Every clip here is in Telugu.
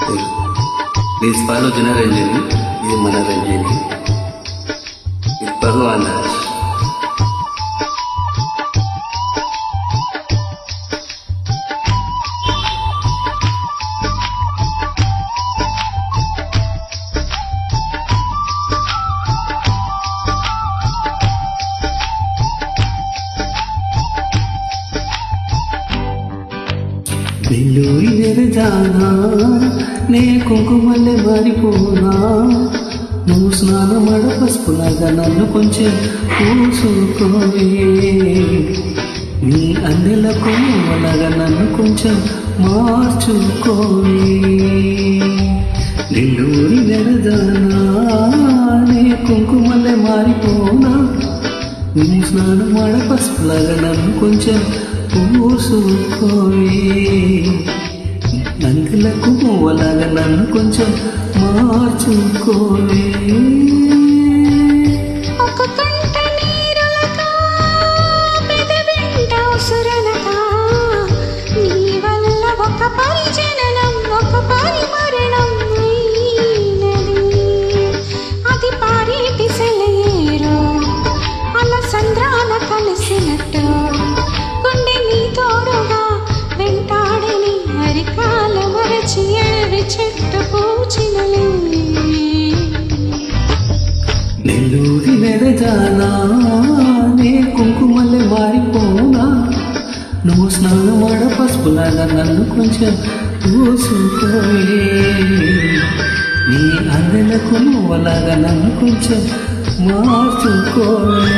Please follow Janaranjani. This is Manaranjani. It's Bhagavan Das. నెల్లూరి నెరజానా నే కుంకుమల్లె మారిపోనా నువ్వు స్నానమడ పసుపులాగా నన్ను కొంచెం పూసుకోవే నీ అందెల కొమ్మలాగా నన్ను కొంచెం మార్చుకోవే నెల్లూరి నెరజానా నే కుంకుమల్లె మారిపోనా నువ్వు స్నానమడ పసుపులాగా నన్ను కొంచెం పూసుకోవే నందులకు పువ్వులాగా నన్ను కొంచెం మార్చుకోవే ఒక కంట నీరులకా పెదవింట ఉసురలకా నీ వల్ల ఒక పరిజననం ఒక పరిమరణం అయినది అది పారేటి సెలయేరు అలా సంద్రాన కలిసినట్టు గుండె నీ తోడుగా వెంటాడని అరికాల మరచి ఏవి చెట్టు పూచినలే నెల్లూరి నెరజానా నే కుంకుమల్లె మారిపోనా నువ్వు స్నానమాడ పసుపులాగా నన్ను కొంచెం పూసుకోవే నీ అందెలకు నువ్వులాగా నన్ను కొంచెం మార్చుకోవే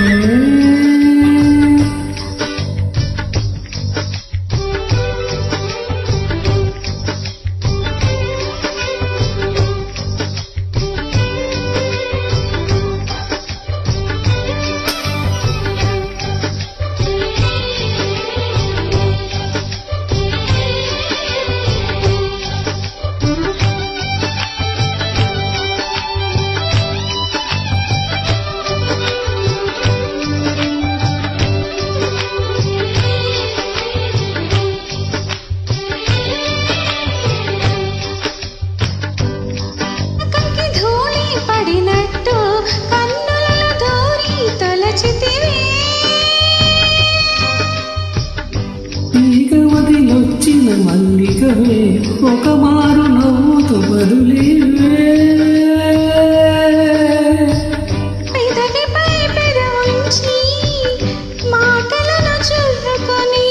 వచ్చిన మల్లికవే ఒక మారు నవ్వుతూ బదులేవే పెదవిపై పెదవుంచి మాటలను చుర్రుకొని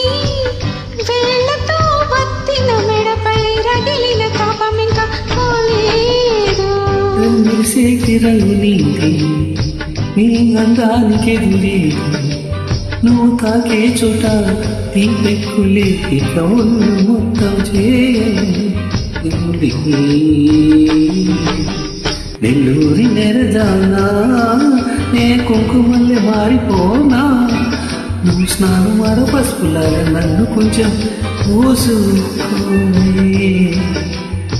వేళ్లతో వత్తిన మెడపై రగిలిన తాపం ఇంకా పోలేదు రంగుసేకి రంగు నీకి నీ అందానికి ఎదురేది నువ్వు తాకే చోట తీపెక్కులే ఇక ఒళ్ళు మొత్తం చేయండి నెల్లూరి నెరజానా నే కుంకుమల్లె మారిపోనా నువ్వు స్నానమాడ పసుపులాగా నన్ను కొంచెం పూసుకోవే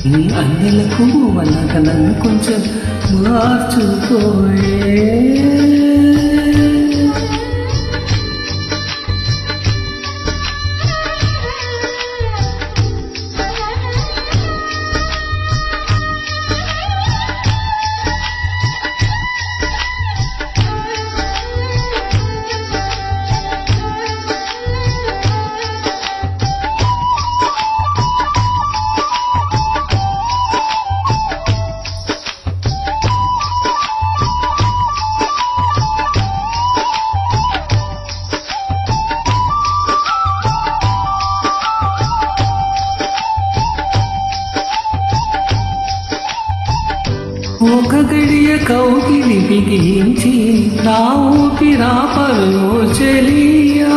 నీ అందెలకు అలాగా నన్ను కొంచెం మార్చుకోవే ఒక గడియ కౌగిలి బిగించి నా ఊపిరాపరు చెలియా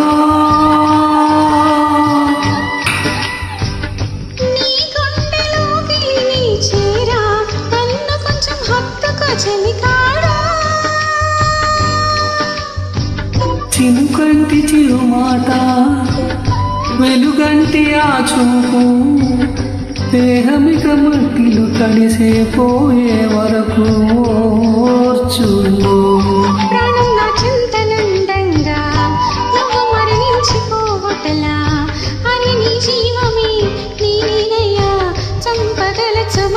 నీ గుండెలోకి నీ చేరా నన్ను కొంచెం హత్తుకో చెలికాడా చినుకంటి చిరుమాట వెలుగంటి ఆ చూపు దేహమిక మట్టిలు కలిసిపోయే వరకు ఓర్చుకో ప్రాణం నా చింతనుండంగా నువ్వు మరణించిపోవటలా అని నీ జీవమే నీ నీనయ్యా చంపదలచమ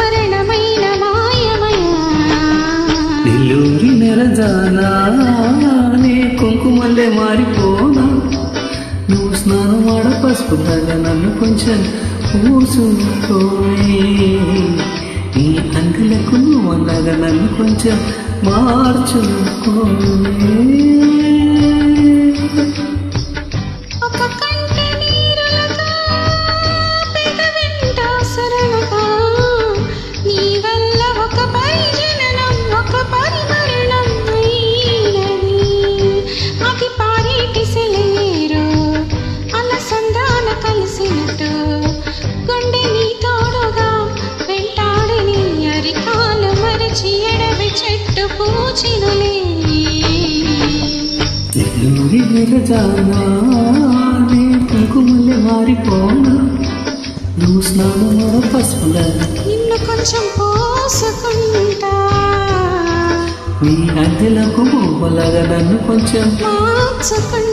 పసుపులాగా నన్ను కొంచెం పూసుకోవే. ఈ అంగులకు నువ్వలాగా నన్ను కొంచెం మార్చుకోవే. ఒక కంటి నీరులతో పెదవింట సరళగా నీ వల్ల ఒక పరిజననం ఒక పరిమరణం అయినది. అది పారేటి సెలయేరు అలసందాన కలిసినట్టు గుండె నీ తోడుగా వెంటాడని అరికాల మరచి ఎడవి చెట్టు పూచినులే. ఎల్లూరి విరజానా నే కుంకుమల్లె మారిపోనా నువ్వు స్నానం పసుపులా నిన్ను కొంచెం పోసుకుంటా. నీ అద్దెలకు బొమ్మలాగా నన్ను కొంచెం మార్చుకుంటా.